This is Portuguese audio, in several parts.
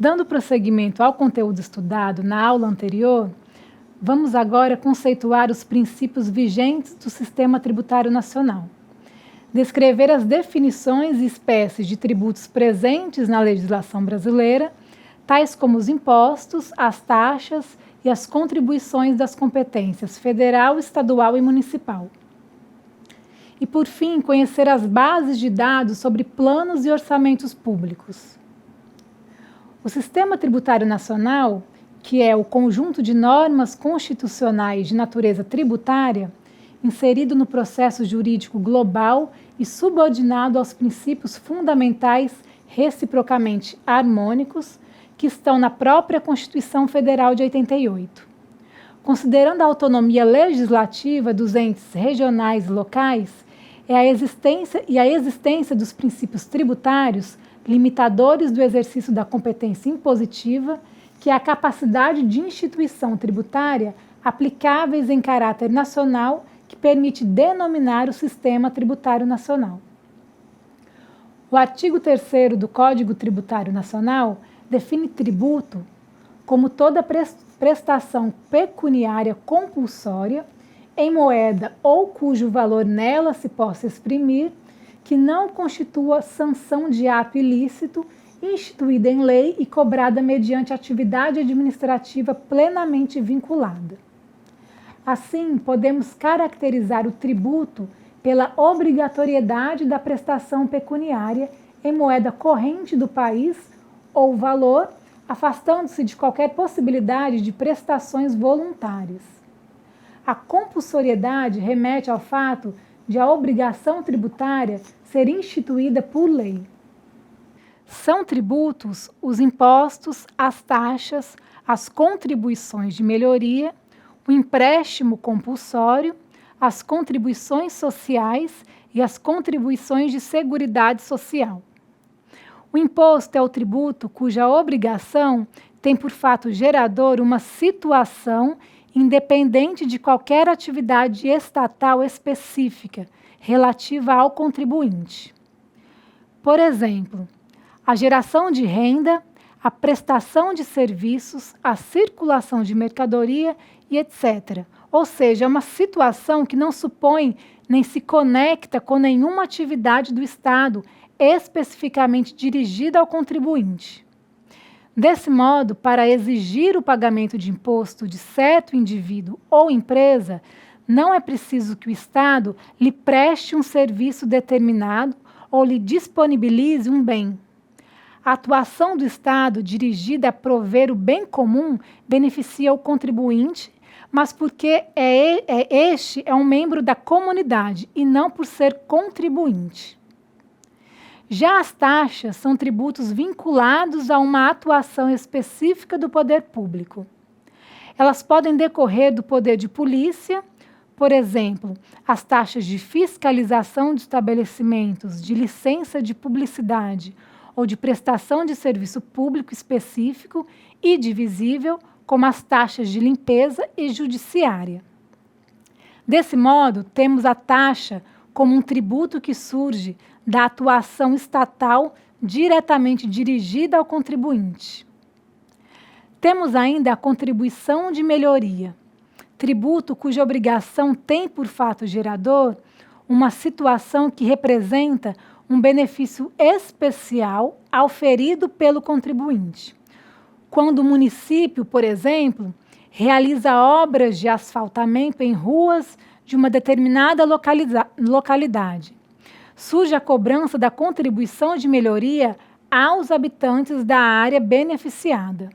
Dando prosseguimento ao conteúdo estudado na aula anterior, vamos agora conceituar os princípios vigentes do Sistema Tributário Nacional, descrever as definições e espécies de tributos presentes na legislação brasileira, tais como os impostos, as taxas e as contribuições das competências federal, estadual e municipal. E, por fim, conhecer as bases de dados sobre planos e orçamentos públicos. O Sistema Tributário Nacional, que é o conjunto de normas constitucionais de natureza tributária, inserido no processo jurídico global e subordinado aos princípios fundamentais reciprocamente harmônicos que estão na própria Constituição Federal de 88. Considerando a autonomia legislativa dos entes regionais e locais, a existência dos princípios tributários limitadores do exercício da competência impositiva, que é a capacidade de instituição tributária aplicáveis em caráter nacional que permite denominar o Sistema Tributário Nacional. O artigo 3º do Código Tributário Nacional define tributo como toda prestação pecuniária compulsória em moeda ou cujo valor nela se possa exprimir, que não constitua sanção de ato ilícito, instituída em lei e cobrada mediante atividade administrativa plenamente vinculada. Assim, podemos caracterizar o tributo pela obrigatoriedade da prestação pecuniária em moeda corrente do país ou valor, afastando-se de qualquer possibilidade de prestações voluntárias. A compulsoriedade remete ao fato de a obrigação tributária ser instituída por lei. São tributos os impostos, as taxas, as contribuições de melhoria, o empréstimo compulsório, as contribuições sociais e as contribuições de seguridade social. O imposto é o tributo cuja obrigação tem por fato gerador uma situação independente de qualquer atividade estatal específica relativa ao contribuinte. Por exemplo, a geração de renda, a prestação de serviços, a circulação de mercadoria e etc. Ou seja, é uma situação que não supõe nem se conecta com nenhuma atividade do Estado especificamente dirigida ao contribuinte. Desse modo, para exigir o pagamento de imposto de certo indivíduo ou empresa, não é preciso que o Estado lhe preste um serviço determinado ou lhe disponibilize um bem. A atuação do Estado dirigida a prover o bem comum beneficia o contribuinte, mas porque este é um membro da comunidade e não por ser contribuinte. Já as taxas são tributos vinculados a uma atuação específica do poder público. Elas podem decorrer do poder de polícia, por exemplo, as taxas de fiscalização de estabelecimentos, de licença de publicidade ou de prestação de serviço público específico e divisível, como as taxas de limpeza e judiciária. Desse modo, temos a taxa como um tributo que surge da atuação estatal diretamente dirigida ao contribuinte. Temos ainda a contribuição de melhoria, tributo cuja obrigação tem por fato gerador uma situação que representa um benefício especial auferido pelo contribuinte. Quando o município, por exemplo, realiza obras de asfaltamento em ruas de uma determinada localidade, surge a cobrança da contribuição de melhoria aos habitantes da área beneficiada.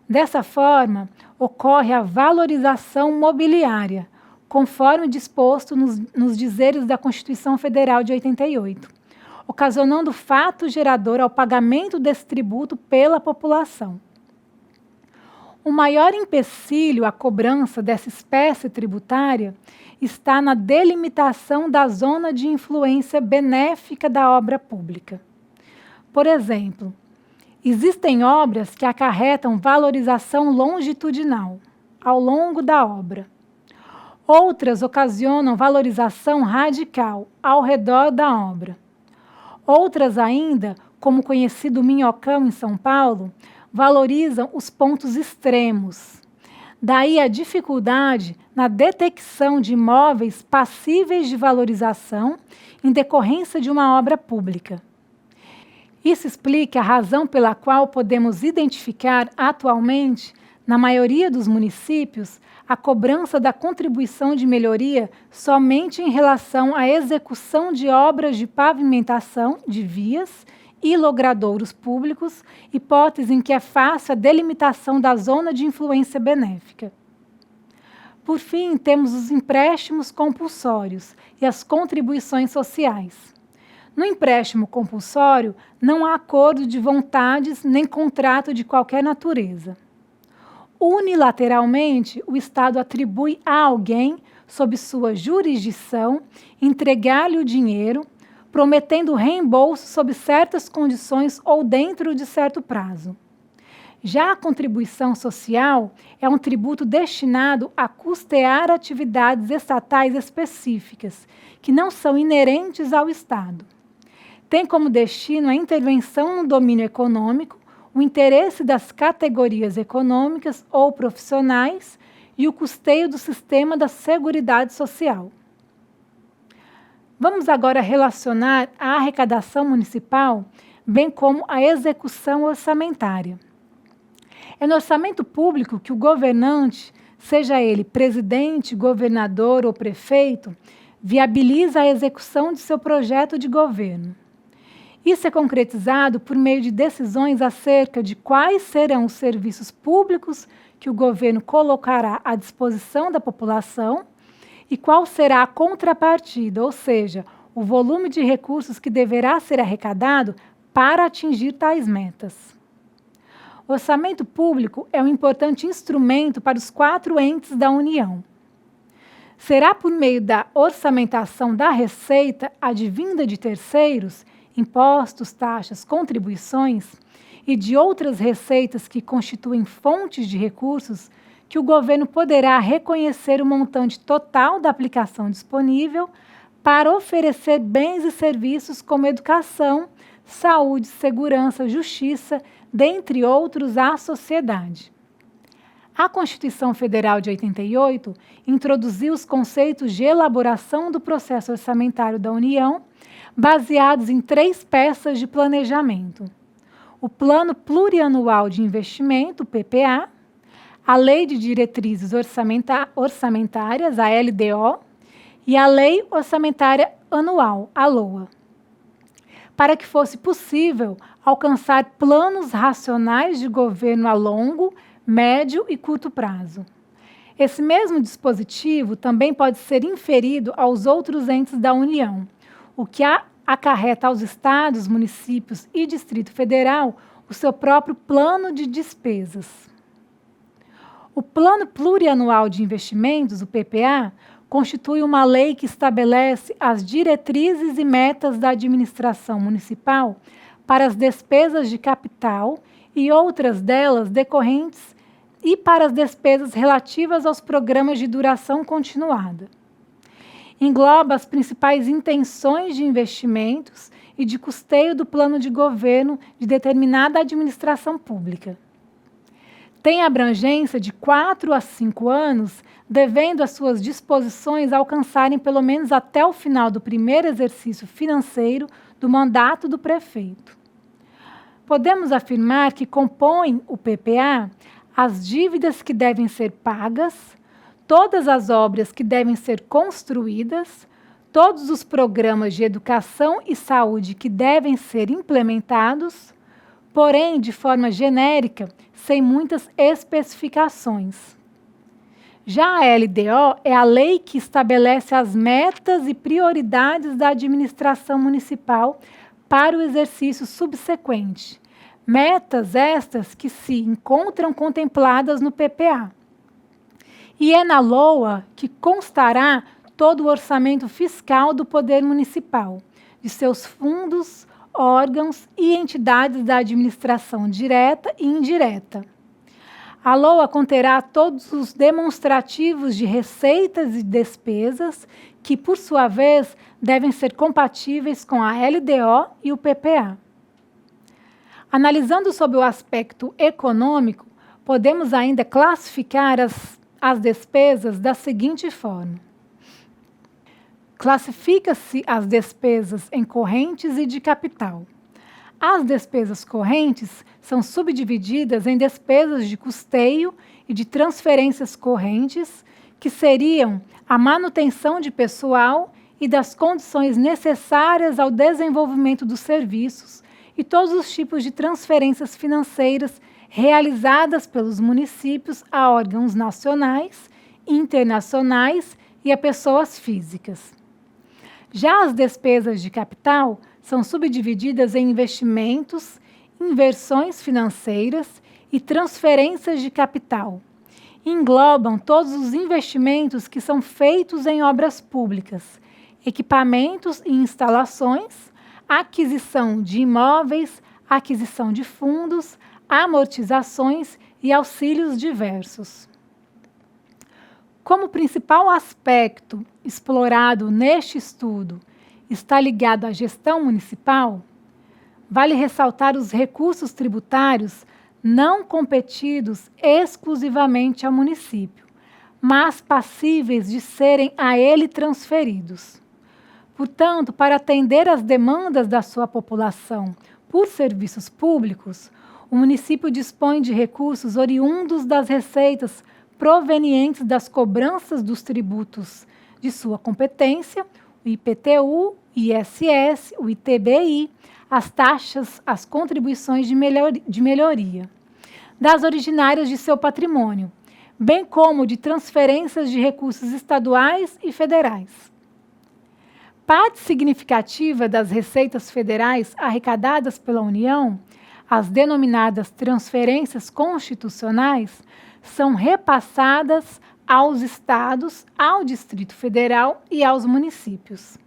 Dessa forma, ocorre a valorização mobiliária, conforme disposto nos dizeres da Constituição Federal de 88, ocasionando fato gerador ao pagamento desse tributo pela população. O maior empecilho à cobrança dessa espécie tributária está na delimitação da zona de influência benéfica da obra pública. Por exemplo, existem obras que acarretam valorização longitudinal ao longo da obra. Outras ocasionam valorização radical ao redor da obra. Outras ainda como conhecido Minhocão em São Paulo, valorizam os pontos extremos. Daí a dificuldade na detecção de imóveis passíveis de valorização em decorrência de uma obra pública. Isso explica a razão pela qual podemos identificar atualmente, na maioria dos municípios, a cobrança da contribuição de melhoria somente em relação à execução de obras de pavimentação de vias e logradouros públicos, hipótese em que é fácil a delimitação da zona de influência benéfica. Por fim, temos os empréstimos compulsórios e as contribuições sociais. No empréstimo compulsório, não há acordo de vontades nem contrato de qualquer natureza. Unilateralmente, o Estado atribui a alguém, sob sua jurisdição, entregar-lhe o dinheiro, prometendo reembolso sob certas condições ou dentro de certo prazo. Já a contribuição social é um tributo destinado a custear atividades estatais específicas, que não são inerentes ao Estado. Tem como destino a intervenção no domínio econômico, o interesse das categorias econômicas ou profissionais e o custeio do sistema da Seguridade Social. Vamos agora relacionar a arrecadação municipal, bem como a execução orçamentária. É no orçamento público que o governante, seja ele presidente, governador ou prefeito, viabiliza a execução de seu projeto de governo. Isso é concretizado por meio de decisões acerca de quais serão os serviços públicos que o governo colocará à disposição da população e qual será a contrapartida, ou seja, o volume de recursos que deverá ser arrecadado para atingir tais metas. O orçamento público é um importante instrumento para os 4 entes da União. Será por meio da orçamentação da receita advinda de terceiros, impostos, taxas, contribuições e de outras receitas que constituem fontes de recursos que o governo poderá reconhecer o montante total da aplicação disponível para oferecer bens e serviços como educação, saúde, segurança, justiça, dentre outros, à sociedade. A Constituição Federal de 88 introduziu os conceitos de elaboração do processo orçamentário da União, baseados em 3 peças de planejamento: o Plano Plurianual de Investimento, PPA, a Lei de Diretrizes Orçamentárias, a LDO, e a Lei Orçamentária Anual, a LOA, para que fosse possível alcançar planos racionais de governo a longo, médio e curto prazo. Esse mesmo dispositivo também pode ser inferido aos outros entes da União, o que acarreta aos estados, municípios e Distrito Federal o seu próprio plano de despesas. O Plano Plurianual de Investimentos, o PPA, constitui uma lei que estabelece as diretrizes e metas da administração municipal para as despesas de capital e outras delas decorrentes e para as despesas relativas aos programas de duração continuada. Engloba as principais intenções de investimentos e de custeio do plano de governo de determinada administração pública. Tem abrangência de 4 a 5 anos, devendo as suas disposições alcançarem pelo menos até o final do primeiro exercício financeiro do mandato do prefeito. Podemos afirmar que compõem o PPA as dívidas que devem ser pagas, todas as obras que devem ser construídas, todos os programas de educação e saúde que devem ser implementados, porém de forma genérica, sem muitas especificações. Já a LDO é a lei que estabelece as metas e prioridades da administração municipal para o exercício subsequente. Metas estas que se encontram contempladas no PPA. E é na LOA que constará todo o orçamento fiscal do Poder Municipal, de seus fundos, órgãos e entidades da administração direta e indireta. A LOA conterá todos os demonstrativos de receitas e despesas que, por sua vez, devem ser compatíveis com a LDO e o PPA. Analisando sob o aspecto econômico, podemos ainda classificar as despesas da seguinte forma. Classifica-se as despesas em correntes e de capital. As despesas correntes são subdivididas em despesas de custeio e de transferências correntes, que seriam a manutenção de pessoal e das condições necessárias ao desenvolvimento dos serviços e todos os tipos de transferências financeiras realizadas pelos municípios a órgãos nacionais, internacionais e a pessoas físicas. Já as despesas de capital são subdivididas em investimentos, inversões financeiras e transferências de capital. Englobam todos os investimentos que são feitos em obras públicas, equipamentos e instalações, aquisição de imóveis, aquisição de fundos, amortizações e auxílios diversos. Como principal aspecto explorado neste estudo está ligado à gestão municipal, vale ressaltar os recursos tributários não competidos exclusivamente ao município, mas passíveis de serem a ele transferidos. Portanto, para atender às demandas da sua população por serviços públicos, o município dispõe de recursos oriundos das receitas provenientes das cobranças dos tributos de sua competência, o IPTU, ISS, o ITBI, as taxas, as contribuições de melhoria, das originárias de seu patrimônio, bem como de transferências de recursos estaduais e federais. Parte significativa das receitas federais arrecadadas pela União, as denominadas transferências constitucionais, são repassadas aos estados, ao Distrito Federal e aos municípios.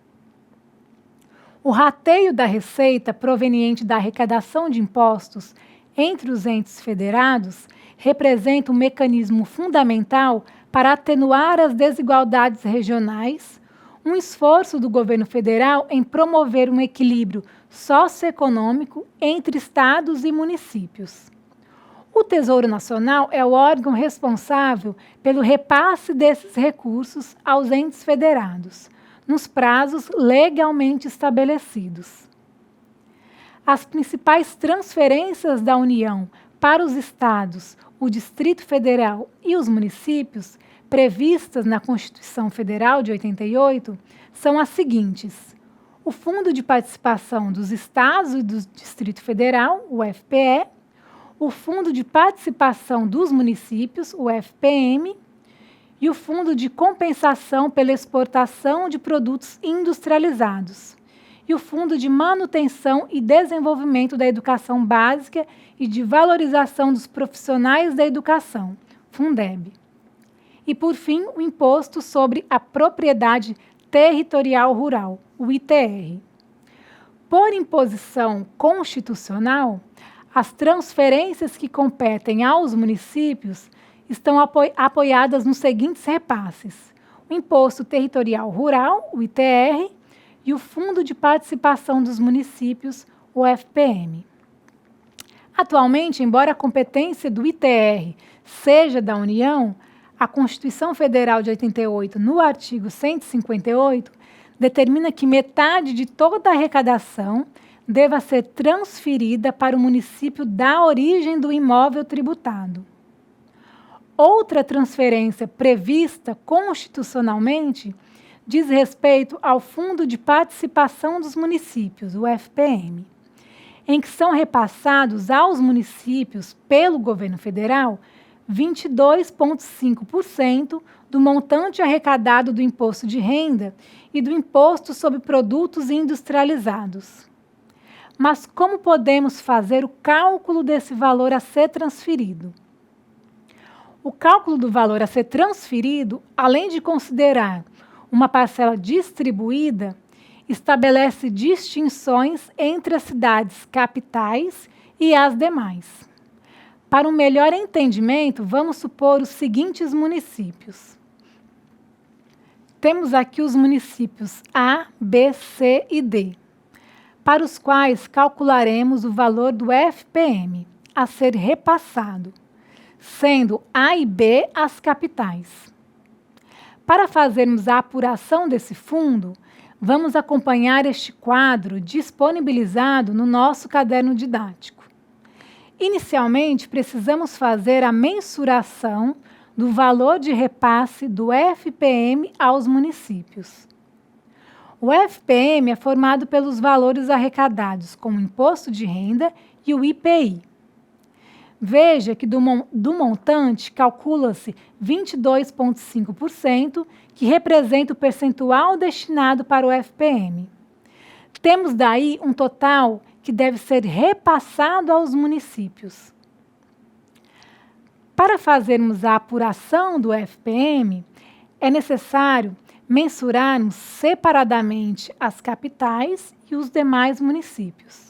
O rateio da receita proveniente da arrecadação de impostos entre os entes federados representa um mecanismo fundamental para atenuar as desigualdades regionais, um esforço do governo federal em promover um equilíbrio socioeconômico entre estados e municípios. O Tesouro Nacional é o órgão responsável pelo repasse desses recursos aos entes federados, nos prazos legalmente estabelecidos. As principais transferências da União para os estados, o Distrito Federal e os municípios, previstas na Constituição Federal de 88, são as seguintes: o Fundo de Participação dos Estados e do Distrito Federal, o FPE, o Fundo de Participação dos Municípios, o FPM, e o Fundo de Compensação pela Exportação de Produtos Industrializados, e o Fundo de Manutenção e Desenvolvimento da Educação Básica e de Valorização dos Profissionais da Educação, Fundeb. E, por fim, o Imposto sobre a Propriedade Territorial Rural, o ITR. Por imposição constitucional, as transferências que competem aos municípios estão apoiadas nos seguintes repasses: o Imposto Territorial Rural, o ITR, e o Fundo de Participação dos Municípios, o FPM. Atualmente, embora a competência do ITR seja da União, a Constituição Federal de 88, no artigo 158, determina que metade de toda a arrecadação deva ser transferida para o município da origem do imóvel tributado. Outra transferência prevista constitucionalmente diz respeito ao Fundo de Participação dos Municípios, o FPM, em que são repassados aos municípios pelo governo federal 22,5% do montante arrecadado do imposto de renda e do imposto sobre produtos industrializados. Mas como podemos fazer o cálculo desse valor a ser transferido? O cálculo do valor a ser transferido, além de considerar uma parcela distribuída, estabelece distinções entre as cidades capitais e as demais. Para um melhor entendimento, vamos supor os seguintes municípios. Temos aqui os municípios A, B, C e D. para os quais calcularemos o valor do FPM a ser repassado, sendo A e B as capitais. Para fazermos a apuração desse fundo, vamos acompanhar este quadro disponibilizado no nosso caderno didático. Inicialmente, precisamos fazer a mensuração do valor de repasse do FPM aos municípios. O FPM é formado pelos valores arrecadados com o imposto de renda e o IPI. Veja que do montante calcula-se 22,5%, que representa o percentual destinado para o FPM. Temos daí um total que deve ser repassado aos municípios. Para fazermos a apuração do FPM, é necessário mensurarmos separadamente as capitais e os demais municípios.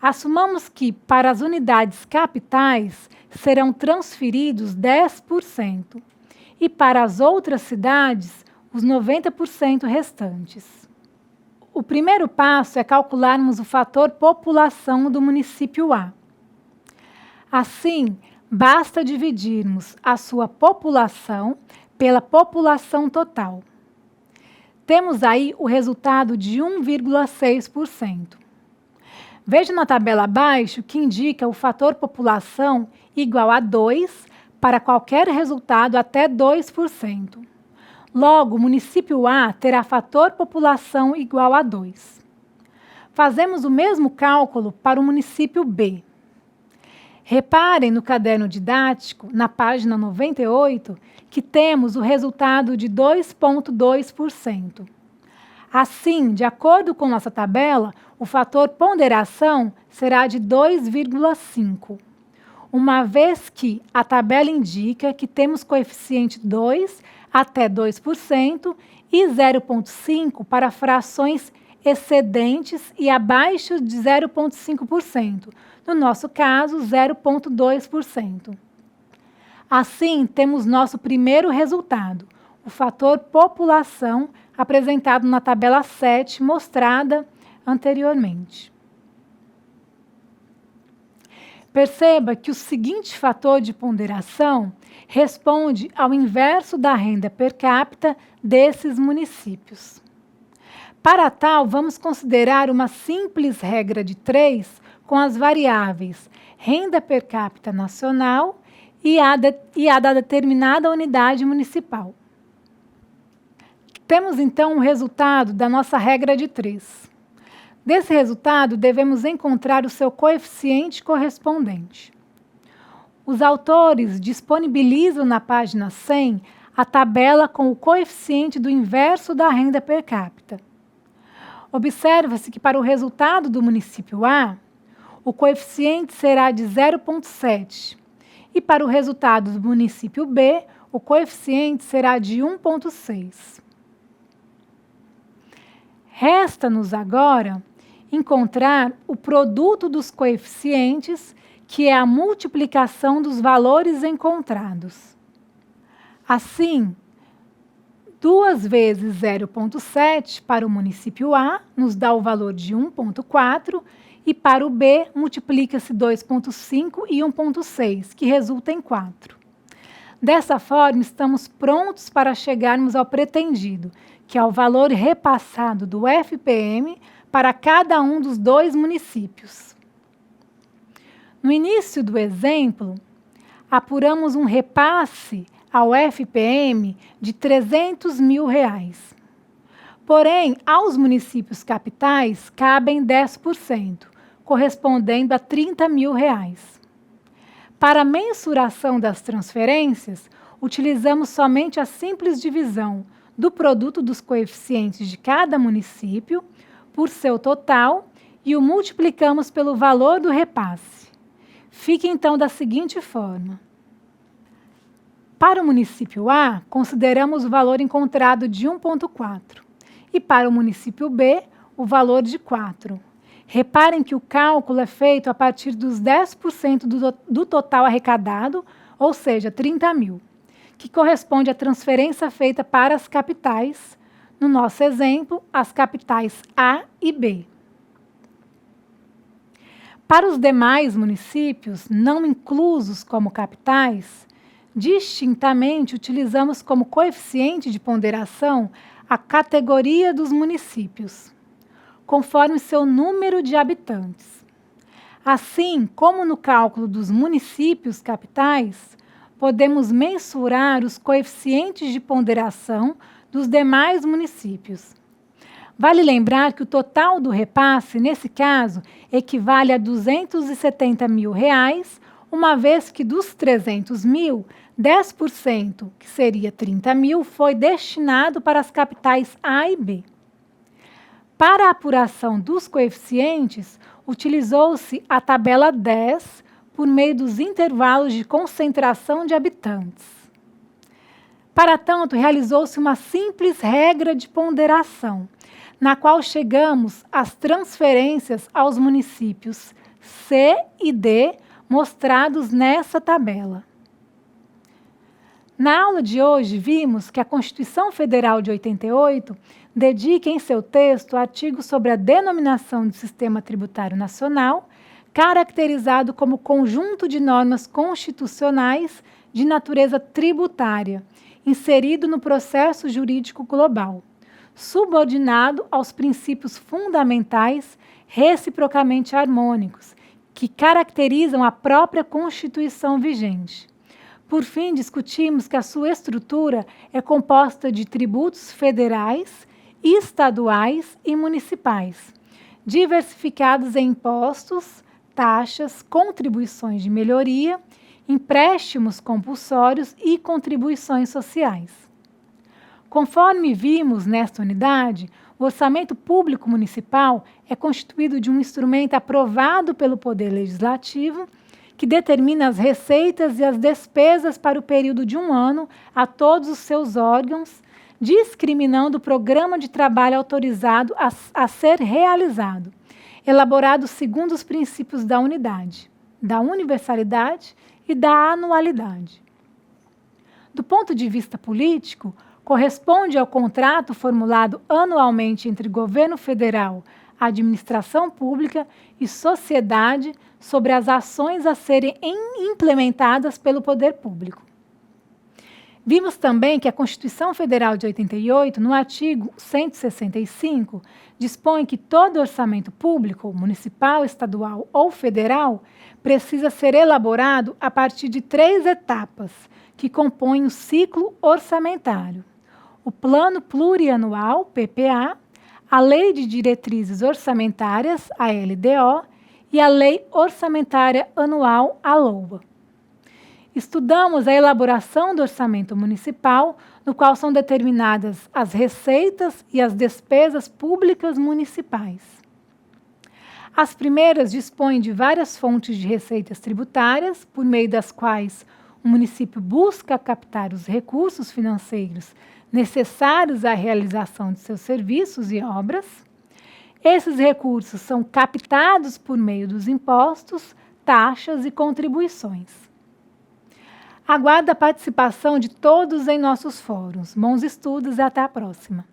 Assumamos que, para as unidades capitais, serão transferidos 10% e para as outras cidades, os 90% restantes. O primeiro passo é calcularmos o fator população do município A. Assim, basta dividirmos a sua população pela população total. Temos aí o resultado de 1,6%. Veja na tabela abaixo que indica o fator população igual a 2 para qualquer resultado até 2%. Logo, o município A terá fator população igual a 2. Fazemos o mesmo cálculo para o município B. Reparem no caderno didático, na página 98, que temos o resultado de 2,2%. Assim, de acordo com nossa tabela, o fator ponderação será de 2,5, uma vez que a tabela indica que temos coeficiente 2 até 2% e 0,5 para frações excedentes e abaixo de 0,5%, no nosso caso, 0,2%. Assim, temos nosso primeiro resultado, o fator população, apresentado na tabela 7, mostrada anteriormente. Perceba que o seguinte fator de ponderação responde ao inverso da renda per capita desses municípios. Para tal, vamos considerar uma simples regra de 3 com as variáveis renda per capita nacional e a da determinada unidade municipal. Temos, então, o resultado da nossa regra de 3. Desse resultado, devemos encontrar o seu coeficiente correspondente. Os autores disponibilizam na página 100 a tabela com o coeficiente do inverso da renda per capita. Observa-se que para o resultado do município A, o coeficiente será de 0,7 e para o resultado do município B, o coeficiente será de 1,6. Resta-nos agora encontrar o produto dos coeficientes, que é a multiplicação dos valores encontrados. Assim, 2 vezes 0,7 para o município A nos dá o valor de 1,4 e para o B multiplica-se 2,5 e 1,6, que resulta em 4. Dessa forma, estamos prontos para chegarmos ao pretendido, que é o valor repassado do FPM para cada um dos 2 municípios. No início do exemplo, apuramos um repasse ao FPM de R$ 300 mil. Porém, aos municípios capitais cabem 10%, correspondendo a R$ 30 mil. Para a mensuração das transferências, utilizamos somente a simples divisão do produto dos coeficientes de cada município por seu total e o multiplicamos pelo valor do repasse. Fica então da seguinte forma. Para o município A, consideramos o valor encontrado de 1,4 e para o município B, o valor de 4. Reparem que o cálculo é feito a partir dos 10% do total arrecadado, ou seja, 30 mil, que corresponde à transferência feita para as capitais, no nosso exemplo, as capitais A e B. Para os demais municípios, não inclusos como capitais, distintamente utilizamos como coeficiente de ponderação a categoria dos municípios, conforme seu número de habitantes. Assim como no cálculo dos municípios capitais, podemos mensurar os coeficientes de ponderação dos demais municípios. Vale lembrar que o total do repasse, nesse caso, equivale a R$ 270 mil, uma vez que dos 300 mil, 10%, que seria 30 mil, foi destinado para as capitais A e B. Para a apuração dos coeficientes, utilizou-se a tabela 10 por meio dos intervalos de concentração de habitantes. Para tanto, realizou-se uma simples regra de ponderação, na qual chegamos às transferências aos municípios C e D, mostrados nessa tabela. Na aula de hoje, vimos que a Constituição Federal de 88 dedica em seu texto artigo sobre a denominação do Sistema Tributário Nacional, caracterizado como conjunto de normas constitucionais de natureza tributária, inserido no processo jurídico global, subordinado aos princípios fundamentais reciprocamente harmônicos, que caracterizam a própria Constituição vigente. Por fim, discutimos que a sua estrutura é composta de tributos federais, estaduais e municipais, diversificados em impostos, taxas, contribuições de melhoria, empréstimos compulsórios e contribuições sociais. Conforme vimos nesta unidade, o orçamento público municipal é constituído de um instrumento aprovado pelo Poder Legislativo, que determina as receitas e as despesas para o período de um ano a todos os seus órgãos, discriminando o programa de trabalho autorizado a ser realizado, elaborado segundo os princípios da unidade, da universalidade e da anualidade. Do ponto de vista político, corresponde ao contrato formulado anualmente entre Governo Federal, Administração Pública e sociedade sobre as ações a serem implementadas pelo poder público. Vimos também que a Constituição Federal de 88, no artigo 165, dispõe que todo orçamento público, municipal, estadual ou federal, precisa ser elaborado a partir de 3 etapas que compõem o ciclo orçamentário: o Plano Plurianual, PPA, a Lei de Diretrizes Orçamentárias, a LDO, e a Lei Orçamentária Anual, a LOA. Estudamos a elaboração do orçamento municipal, no qual são determinadas as receitas e as despesas públicas municipais. As primeiras dispõem de várias fontes de receitas tributárias, por meio das quais o município busca captar os recursos financeiros necessários à realização de seus serviços e obras. Esses recursos são captados por meio dos impostos, taxas e contribuições. Aguardo a participação de todos em nossos fóruns. Bons estudos e até a próxima.